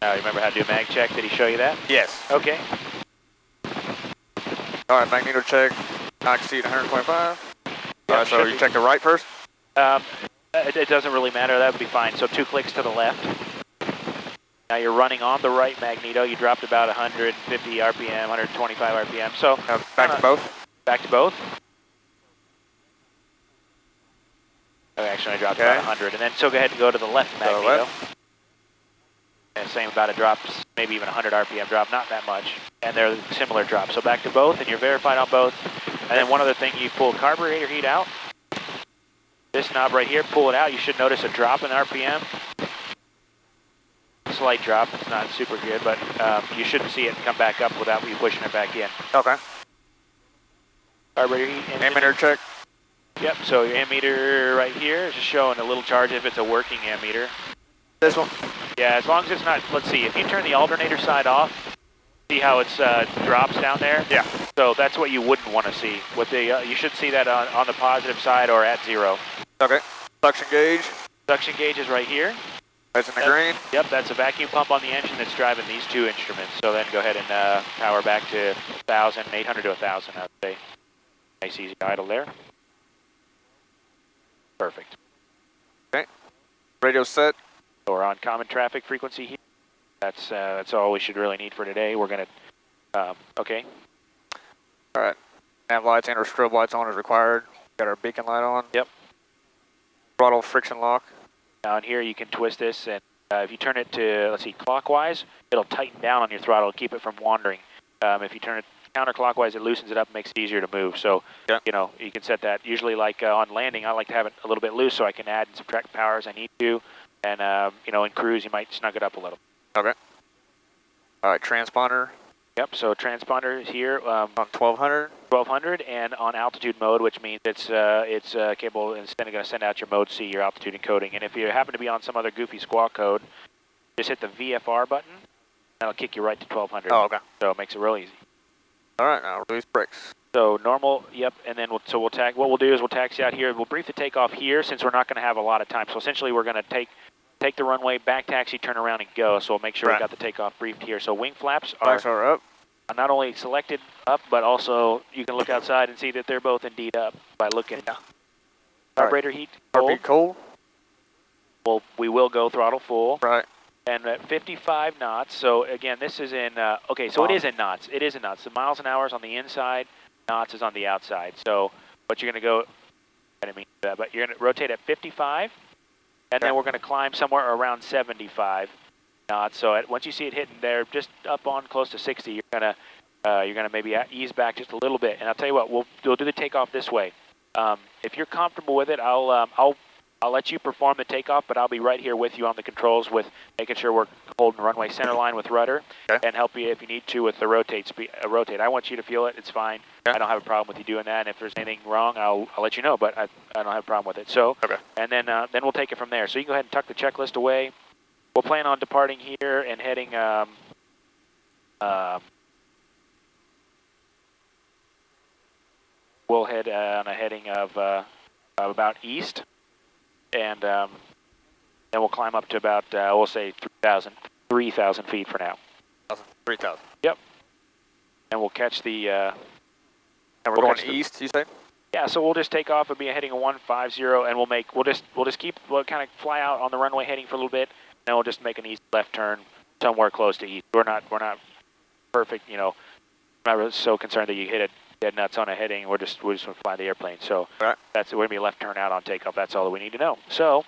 You remember how to do a mag check? Did he show you that? Yes. Okay. All right, magneto check, not exceed 125. Yeah, So you check the right first? It doesn't really matter, that would be fine. So 2 clicks to the left. Now you're running on the right magneto. You dropped about 150 RPM, 125 RPM. So back to both? Back to both. Oh, actually I dropped about 100. And then so go ahead and go to the left magneto. And same about a drop, maybe even 100 RPM drop, not that much. And they're similar drops. So back to both, and you're verified on both. And then one other thing, you pull carburetor heat out. This knob right here, pull it out. You should notice a drop in RPM. Slight drop, it's not super good, but you shouldn't see it come back up without you pushing it back in. Okay. Carburetor heat. Ammeter check. Yep, so your ammeter right here is just showing a little charge if it's a working ammeter. This one? Yeah, as long as it's not, let's see, if you turn the alternator side off, see how it's drops down there? Yeah. So that's what you wouldn't want to see. With the, you should see that on the positive side or at 0. Okay. Suction gauge. Suction gauge is right here. That's in the green? Yep, that's a vacuum pump on the engine that's driving these 2 instruments. So then go ahead and power back to 1,000, 800 to 1,000, I would say. Nice easy idle there. Perfect. Okay. Radio set. So we're on common traffic frequency here. That's all we should really need for today. We're gonna, okay. All right. Nav lights and our strobe lights on as required. Got our beacon light on. Yep. Throttle friction lock. Down here you can twist this, and if you turn it to, let's see, clockwise, it'll tighten down on your throttle, keep it from wandering. If you turn it counterclockwise, it loosens it up, makes it easier to move. So, you know, you can set that. Usually, like on landing, I like to have it a little bit loose so I can add and subtract power as I need to. And, you know, in cruise, you might snug it up a little. Okay. All right, transponder. Yep, so transponder is here. On 1200? 1200, and on altitude mode, which means it's capable, instead of going to send out your mode C, your altitude encoding. And if you happen to be on some other goofy squawk code, just hit the VFR button. That'll kick you right to 1200. Oh, okay. So it makes it real easy. All right, now release brakes. So normal, yep, and then what we'll do is we'll taxi out here. We'll brief the takeoff here since we're not going to have a lot of time. So essentially we're going to take the runway, back taxi, turn around and go. So we'll make sure we got the takeoff briefed here. So wing flaps are up. Not only selected up, but also you can look outside and see that they're both indeed up by looking. Carburetor heat cold. Well, we will go throttle full. Right. And at 55 knots, so again, this is in, okay, so it is in knots. It is in knots. The miles an hour is on the inside, knots is on the outside. So, but you're going to go, I didn't mean that, but you're going to rotate at 55, and then we're going to climb somewhere around 75 knots. So once you see it hitting there, just up on close to 60, you're going to maybe ease back just a little bit. And I'll tell you what, we'll do the takeoff this way. If you're comfortable with it, I'll let you perform the takeoff, but I'll be right here with you on the controls with making sure we're holding runway center line with rudder and help you if you need to with the rotate. I want you to feel it. It's fine. I don't have a problem with you doing that. And if there's anything wrong, I'll let you know, but I don't have a problem with it. So, and then we'll take it from there. So you can go ahead and tuck the checklist away. We'll plan on departing here and heading, we'll head on a heading of about east. And then we'll climb up to about, we'll say 3,000 feet for now. 3,000. Yep. And we'll catch the... and we're going east, you say? Yeah, so we'll just take off and be heading a 150, and we'll kind of fly out on the runway heading for a little bit, and we'll just make an east left turn somewhere close to east. We're not perfect, you know. I'm not so concerned that you hit it dead nuts on a heading. We're just going to fly the airplane. So we're going to be left turn out on takeoff. That's all that we need to know. So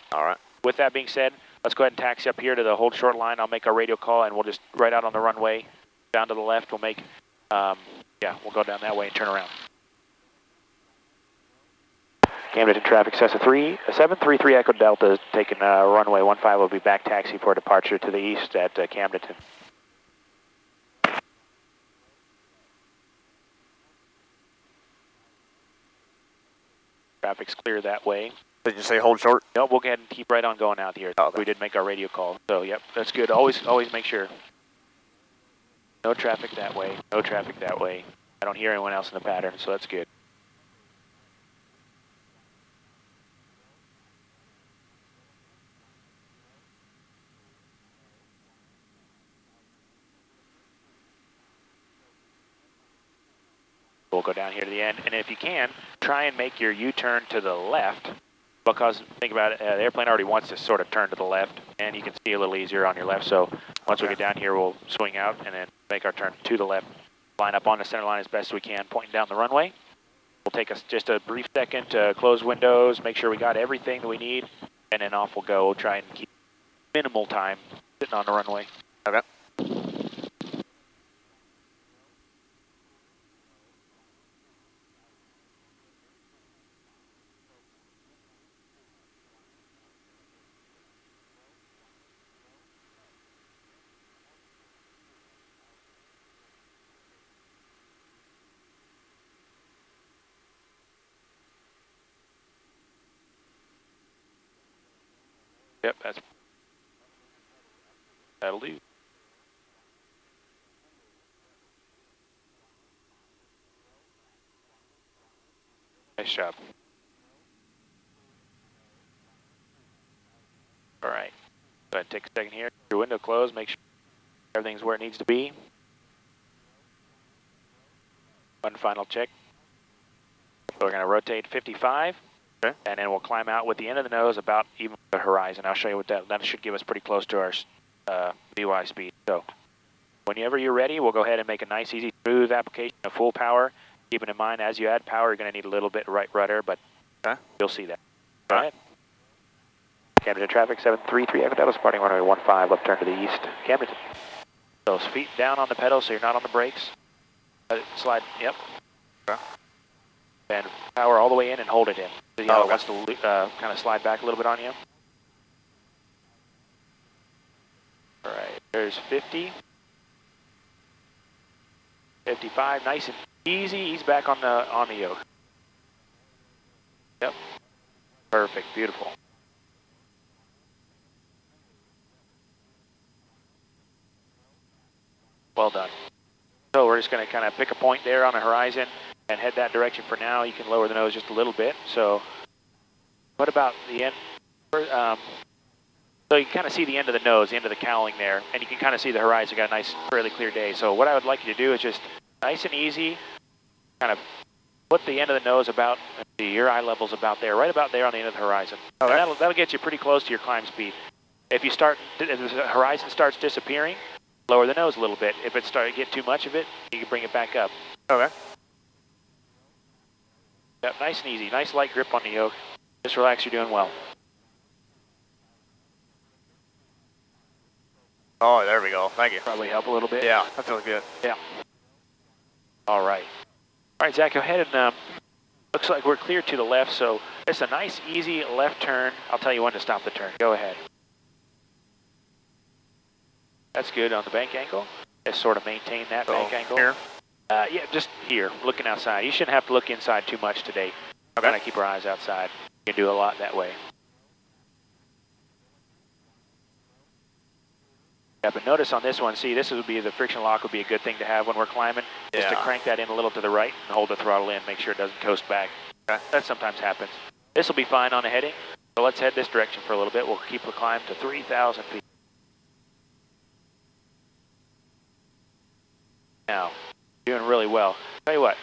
with that being said, let's go ahead and taxi up here to the hold short line. I'll make our radio call, and we'll just right out on the runway down to the left. We'll make, we'll go down that way and turn around. Camden traffic, Cessna 733 Echo Delta is taking runway 15. Will be back taxi for departure to the east at Camden. Traffic's clear that way. Did you say hold short? No, we'll go ahead and keep right on going out here. We did make our radio call. So, yep, that's good. Always make sure. No traffic that way. No traffic that way. I don't hear anyone else in the pattern, so that's good. We'll go down here to the end, and if you can, try and make your U-turn to the left, because think about it, the airplane already wants to sort of turn to the left, and you can see a little easier on your left. So once we get down here, we'll swing out and then make our turn to the left. Line up on the center line as best we can, pointing down the runway. We'll take us just a brief second to close windows, make sure we got everything that we need, and then off we'll go. We'll try and keep minimal time sitting on the runway. Okay. Yep, that'll do. Nice job. All right, go ahead and take a second here. Your window closed, make sure everything's where it needs to be. One final check. We're going to rotate 55. Okay. And then we'll climb out with the end of the nose about even the horizon. I'll show you what that should give us pretty close to our VY speed. So whenever you're ready, we'll go ahead and make a nice, easy, smooth application of full power. Keeping in mind, as you add power, you're going to need a little bit of right rudder, but you'll see that. Go ahead. Camden traffic, 733 Echo Delta, departing runway 15, left turn to the east. Camden. Those feet down on the pedals so you're not on the brakes. Slide, yep. Okay. And power all the way in and hold it in. So, it wants to kind of slide back a little bit on you. All right, there's 50. 55, nice and easy. Ease back on the yoke. Yep. Perfect, beautiful. Well done. So we're just going to kind of pick a point there on the horizon and head that direction for now. You can lower the nose just a little bit. So what about the end? So you can kind of see the end of the nose, the end of the cowling there, and you can kind of see the horizon. Got a nice, fairly clear day. So what I would like you to do is just nice and easy, kind of put the end of the nose about, your eye level's about there, right about there on the end of the horizon. Okay. And that'll get you pretty close to your climb speed. If the horizon starts disappearing, lower the nose a little bit. If it starts to get too much of it, you can bring it back up. Okay. Yep, nice and easy. Nice light grip on the yoke. Just relax, you're doing well. Oh, there we go. Thank you. Probably help a little bit. Yeah, that feels good. Yeah. All right. All right, Zach, go ahead and looks like we're clear to the left, so it's a nice, easy left turn. I'll tell you when to stop the turn. Go ahead. That's good on the bank angle. Just sort of maintain that bank angle. Here? Yeah, just here, looking outside. You shouldn't have to look inside too much today. We're going to keep our eyes outside. You can do a lot that way. Yeah, but notice on this one, see, this would be the friction lock would be a good thing to have when we're climbing. Just to crank that in a little to the right and hold the throttle in, make sure it doesn't coast back. Okay. That sometimes happens. This will be fine on the heading. So let's head this direction for a little bit. We'll keep the climb to 3,000 feet. Now, doing really well. Tell you what,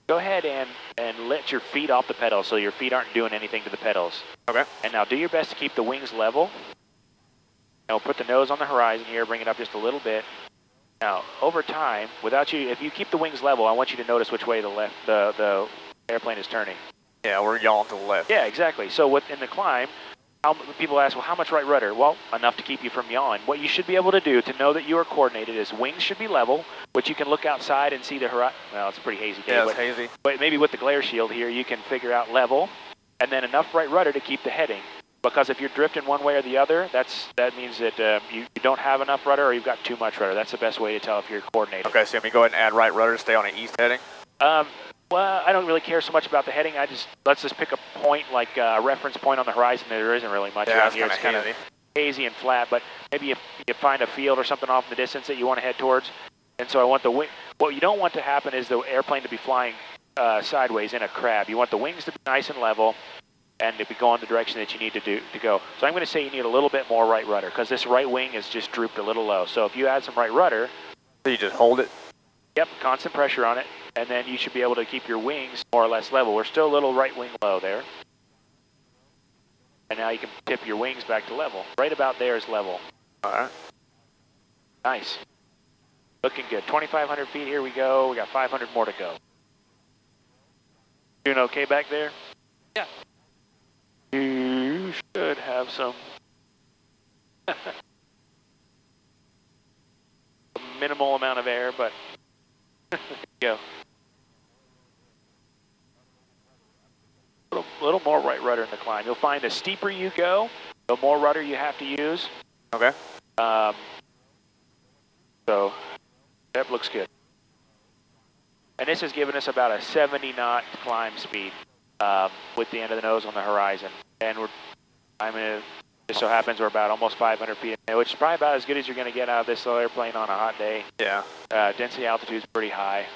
go ahead and let your feet off the pedals so your feet aren't doing anything to the pedals. Okay. And now do your best to keep the wings level. Now put the nose on the horizon here, bring it up just a little bit. Now, over time, if you keep the wings level, I want you to notice which way the airplane is turning. Yeah, we're yawing to the left. Yeah, exactly. So in the climb, people ask, well, how much right rudder? Well, enough to keep you from yawing. What you should be able to do to know that you are coordinated is wings should be level, which you can look outside and see the horizon. Well, it's pretty hazy. Yeah, it's hazy. But maybe with the glare shield here, you can figure out level, and then enough right rudder to keep the heading. Because if you're drifting one way or the other, that means that you don't have enough rudder or you've got too much rudder. That's the best way to tell if you're coordinated. Okay, so let me go ahead and add right rudder to stay on the east heading? Well, I don't really care so much about the heading. Let's just pick a point, like a reference point on the horizon. There isn't really much around here. It's kind of hazy and flat, but maybe if you find a field or something off in the distance that you want to head towards. And so I want the wing. What you don't want to happen is the airplane to be flying sideways in a crab. You want the wings to be nice and level and to be going the direction that you need to go. So I'm going to say you need a little bit more right rudder because this right wing is just drooped a little low. So if you add some right rudder. So you just hold it? Yep, constant pressure on it, and then you should be able to keep your wings more or less level. We're still a little right wing low there. And now you can tip your wings back to level. Right about there is level. All right. Nice. Looking good. 2,500 feet, here we go. We got 500 more to go. Doing okay back there? Yeah. You should have some minimal amount of air, but there you go. A little more right rudder in the climb. You'll find the steeper you go, the more rudder you have to use. Okay. So that looks good. And this has given us about a 70 knot climb speed with the end of the nose on the horizon. And just so happens we're about almost 500 feet, which is probably about as good as you're going to get out of this little airplane on a hot day. Yeah. Density altitude is pretty high.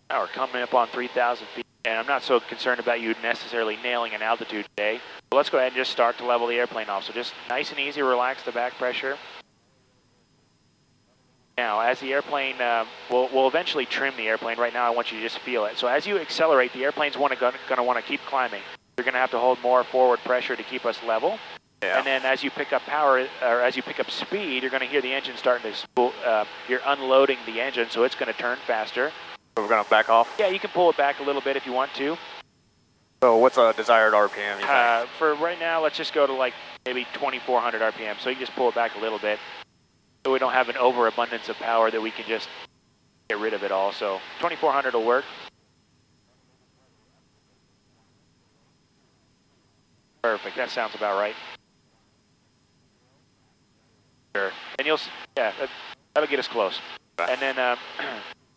Now we're coming up on 3,000 feet, and I'm not so concerned about you necessarily nailing an altitude today. So let's go ahead and just start to level the airplane off. So just nice and easy, relax the back pressure. Now, as the airplane, we'll eventually trim the airplane. Right now, I want you to just feel it. So as you accelerate, the airplane's going to want to keep climbing. You're going to have to hold more forward pressure to keep us level. Yeah. And then as you pick up power, or as you pick up speed, you're going to hear the engine starting to spool. You're unloading the engine, so it's going to turn faster. So we're going to back off? Yeah, you can pull it back a little bit if you want to. So what's a desired RPM, you think? For right now, let's just go to like maybe 2,400 RPM. So you can just pull it back a little bit. So we don't have an overabundance of power that we can just get rid of it all. So 2,400 will work. Perfect, that sounds about right. Sure, and that'll get us close. Okay. And then,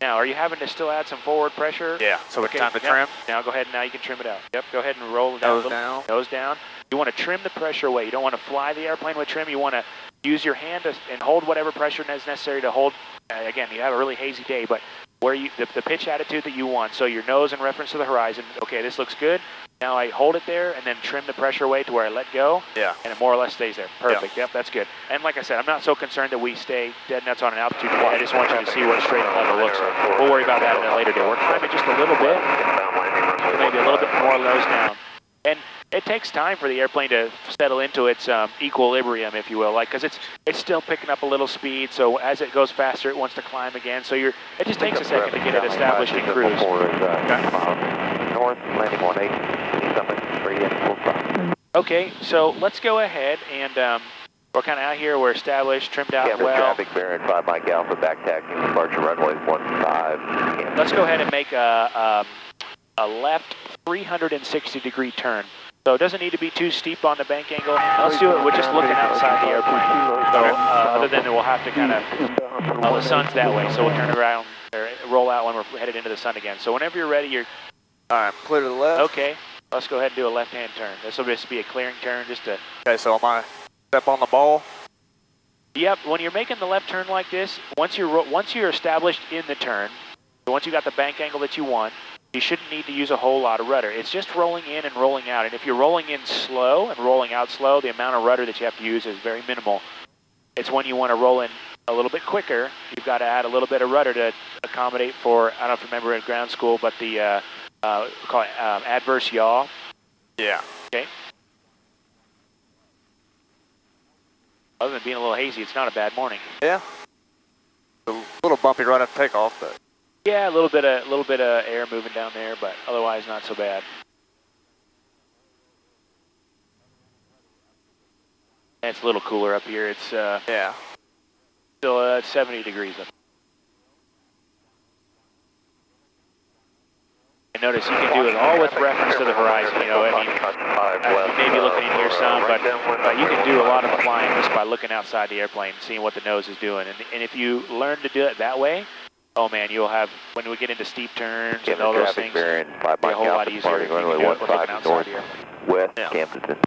now, are you having to still add some forward pressure? Yeah, so it's time to trim? Now go ahead, now you can trim it out. Yep, go ahead and roll it down. Nose down. Nose down. You want to trim the pressure away. You don't want to fly the airplane with trim. You want to use your hand and hold whatever pressure is necessary to hold. Again, you have a really hazy day, but where the pitch attitude that you want. So your nose in reference to the horizon. Okay, this looks good. Now I hold it there and then trim the pressure away to where I let go. Yeah. And it more or less stays there. Perfect. Yep, that's good. And like I said, I'm not so concerned that we stay dead nuts on an altitude today. I just want you to see what straight level looks like. We'll worry about that in a later day. We're climbing just a little bit, maybe a little bit more nose down. And it takes time for the airplane to settle into its equilibrium, if you will, because it's still picking up a little speed. So as it goes faster, it wants to climb again. So it just takes a second to get it established in cruise. North, landing 18, summit 3 and 4. Okay, so let's go ahead and we're kind of out here. We're established, trimmed out well. Traffic bearing 5 Mike Alpha, back taxi, departure runway 15. Let's go ahead and make a left 360-degree turn. So it doesn't need to be too steep on the bank angle. Let's do it with just looking outside the airplane. So other than we'll have to kind of, the sun's that way, so we'll turn around, or roll out when we're headed into the sun again. So whenever you're ready, all right, clear to the left. Okay, let's go ahead and do a left-hand turn. This will just be a clearing turn, just to. Okay, so am I step on the ball? Yep. When you're making the left turn like this, once you're established in the turn, so once you got the bank angle that you want, you shouldn't need to use a whole lot of rudder. It's just rolling in and rolling out. And if you're rolling in slow and rolling out slow, the amount of rudder that you have to use is very minimal. It's when you want to roll in a little bit quicker, you've got to add a little bit of rudder to accommodate for, I don't know if you remember in ground school, but the we call it adverse yaw. Yeah. Okay. Other than being a little hazy, it's not a bad morning. Yeah. A little bumpy right after takeoff, but. Yeah, a little bit of air moving down there, but otherwise not so bad. And it's a little cooler up here. It's yeah. Still 70 degrees up. And notice you can do it all with reference to the horizon. You know, I mean, you may be looking in here some, but you can do a lot of flying just by looking outside the airplane and seeing what the nose is doing. And if you learn to do it that way, oh man, you'll have, when we get into steep turns and all those things, it'll be a whole lot easier if you can do it with looking outside the airplane. West, Yeah. Camden.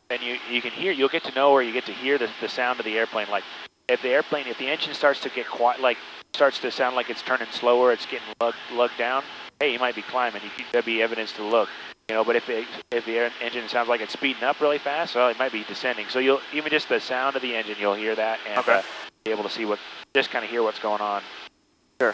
And you can hear, you'll get to know, or you get to hear the sound of the airplane. Like if the engine starts to get quiet, like starts to sound like it's turning slower, it's getting lugged down, hey, you might be climbing. That'd be evidence to look. You know, but if the engine sounds like it's speeding up really fast, well, it might be descending. So you'll, even just the sound of the engine, you'll hear that and be able to see just kind of hear what's going on. Sure.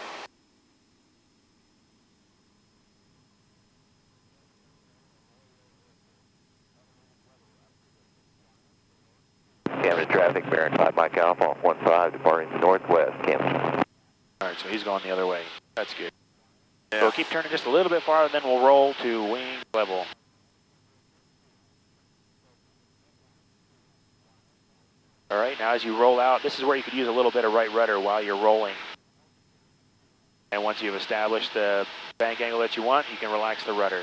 Camden traffic, bearing 5 Mike Alpha, 15, departing northwest, Camden. All right, so he's going the other way. That's good. Yeah. So we'll keep turning just a little bit farther, then we'll roll to wing level. All right, now as you roll out, this is where you could use a little bit of right rudder while you're rolling. And once you've established the bank angle that you want, you can relax the rudder.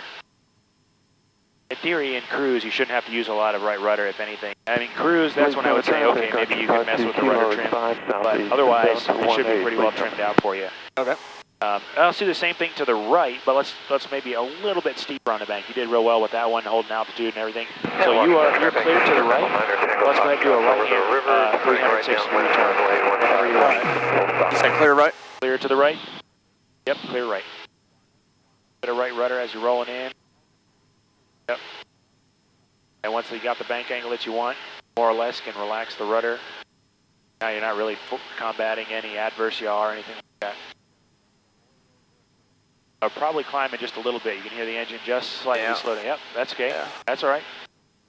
In theory, in cruise, you shouldn't have to use a lot of right rudder, if anything. I mean, cruise, that's when I would say, okay, maybe you can mess with the rudder trim, but otherwise, it should be pretty well trimmed out for you. Okay. I'll do the same thing to the right, but let's maybe a little bit steeper on the bank. You did real well with that one, holding altitude and everything. So you're clear to the right. Let's go ahead and do a right-hand 360 return. Whenever you want. You say clear right? Clear to the right. Yep, clear right. Bit of right rudder as you're rolling in. Yep. And once you got the bank angle that you want, more or less can relax the rudder. Now you're not really combating any adverse yaw or anything like that. I'll probably climbing just a little bit. You can hear the engine just slightly slow down. Yep, that's okay. Yeah. That's all right.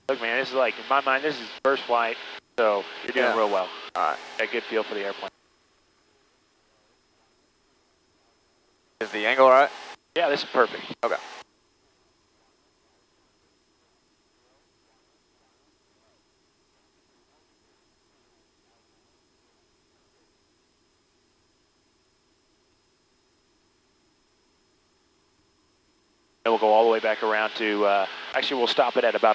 Look, man, this is like, in my mind, this is first flight, so you're doing real well. All right. Got a good feel for the airplane. Is the angle all right? Yeah, this is perfect. Okay. And we'll go all the way back around to, actually we'll stop it at about